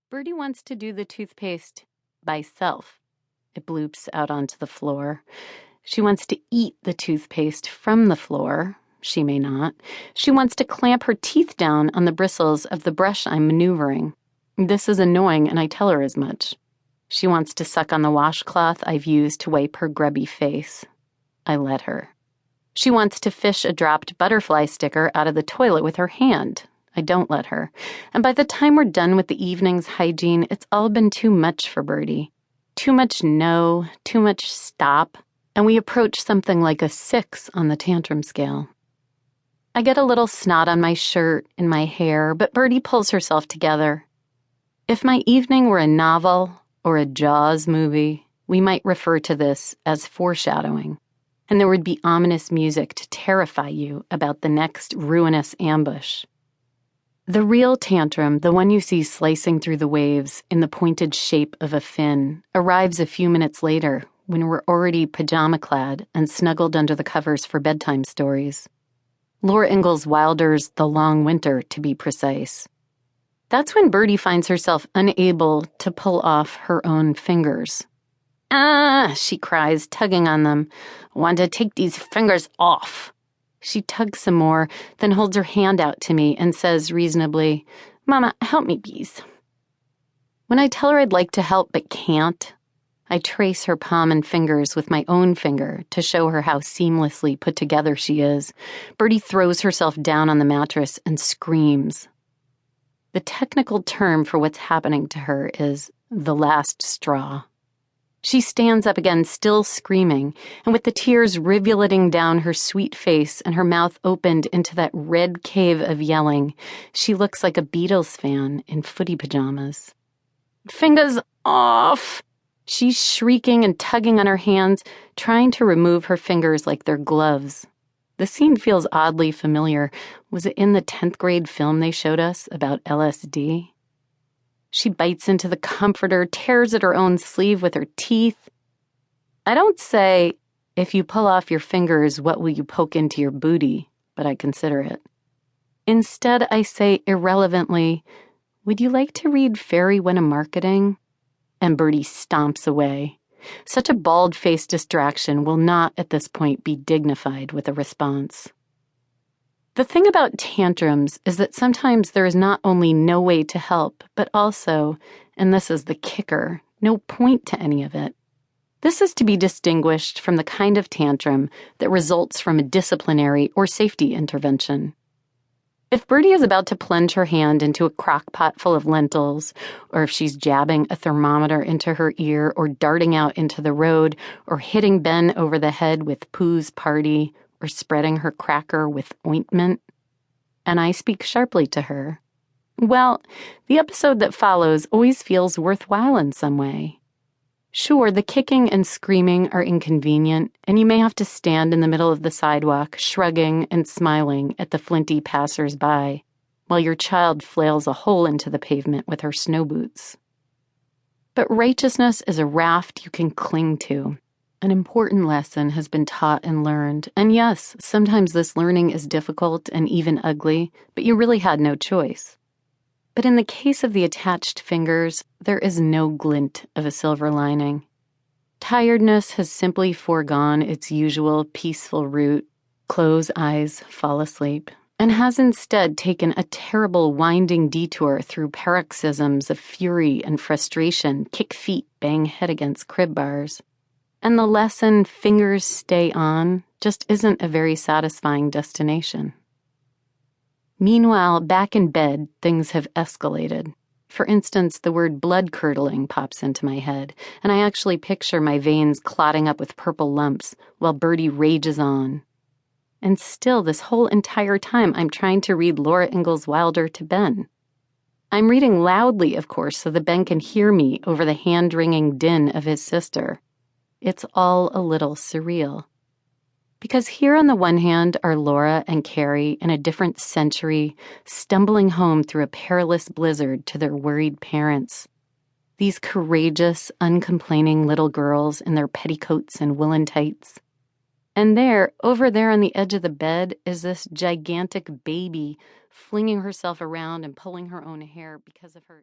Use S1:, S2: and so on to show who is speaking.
S1: Birdie wants to do the toothpaste by self. It bloops out onto the floor. She wants to eat the toothpaste from the floor. She may not. She wants to clamp her teeth down on the bristles of the brush I'm maneuvering. This is annoying, and I tell her as much. She wants to suck on the washcloth I've used to wipe her grubby face. I let her. She wants to fish a dropped butterfly sticker out of the toilet with her hand. I don't let her. And by the time we're done with the evening's hygiene, it's all been too much for Birdie. Too much no, too much stop, and we approach something like a 6 on the tantrum scale. I get a little snot on my shirt, in my hair, but Birdie pulls herself together. If my evening were a novel or a Jaws movie, we might refer to this as foreshadowing, and there would be ominous music to terrify you about the next ruinous ambush. The real tantrum, the one you see slicing through the waves in the pointed shape of a fin, arrives a few minutes later when we're already pajama-clad and snuggled under the covers for bedtime stories. Laura Ingalls Wilder's The Long Winter, to be precise. That's when Birdie finds herself unable to pull off her own fingers. "Ah," she cries, tugging on them. "Want to take these fingers off." She tugs some more, then holds her hand out to me and says reasonably, "Mama, help me, please." When I tell her I'd like to help but can't, I trace her palm and fingers with my own finger to show her how seamlessly put together she is. Birdie throws herself down on the mattress and screams. The technical term for what's happening to her is the last straw. She stands up again, still screaming, and with the tears rivulating down her sweet face and her mouth opened into that red cave of yelling, she looks like a Beatles fan in footy pajamas. "Fingers off!" She's shrieking and tugging on her hands, trying to remove her fingers like they're gloves. The scene feels oddly familiar. Was it in the 10th grade film they showed us about LSD? She bites into the comforter, tears at her own sleeve with her teeth. I don't say, "If you pull off your fingers, what will you poke into your booty?" but I consider it. Instead, I say irrelevantly, "Would you like to read Fairy When a Marketing?" And Birdie stomps away. Such a bald-faced distraction will not, at this point, be dignified with a response. The thing about tantrums is that sometimes there is not only no way to help, but also, and this is the kicker, no point to any of it. This is to be distinguished from the kind of tantrum that results from a disciplinary or safety intervention. If Birdie is about to plunge her hand into a crock pot full of lentils, or if she's jabbing a thermometer into her ear, or darting out into the road, or hitting Ben over the head with Pooh's Party, or spreading her cracker with ointment, and I speak sharply to her, well, the episode that follows always feels worthwhile in some way. Sure, the kicking and screaming are inconvenient, and you may have to stand in the middle of the sidewalk, shrugging and smiling at the flinty passers-by, while your child flails a hole into the pavement with her snow boots. But righteousness is a raft you can cling to. An important lesson has been taught and learned, and yes, sometimes this learning is difficult and even ugly, but you really had no choice. But in the case of the attached fingers, there is no glint of a silver lining. Tiredness has simply foregone its usual peaceful route, close eyes, fall asleep, and has instead taken a terrible winding detour through paroxysms of fury and frustration, kick feet, bang head against crib bars. And the lesson, fingers stay on, just isn't a very satisfying destination. Meanwhile, back in bed, things have escalated. For instance, the word blood-curdling pops into my head, and I actually picture my veins clotting up with purple lumps while Birdie rages on. And still, this whole entire time, I'm trying to read Laura Ingalls Wilder to Ben. I'm reading loudly, of course, so that Ben can hear me over the hand-wringing din of his sister. It's all a little surreal. Because here on the one hand are Laura and Carrie in a different century, stumbling home through a perilous blizzard to their worried parents. These courageous, uncomplaining little girls in their petticoats and woolen tights. And over there on the edge of the bed, is this gigantic baby flinging herself around and pulling her own hair because of her...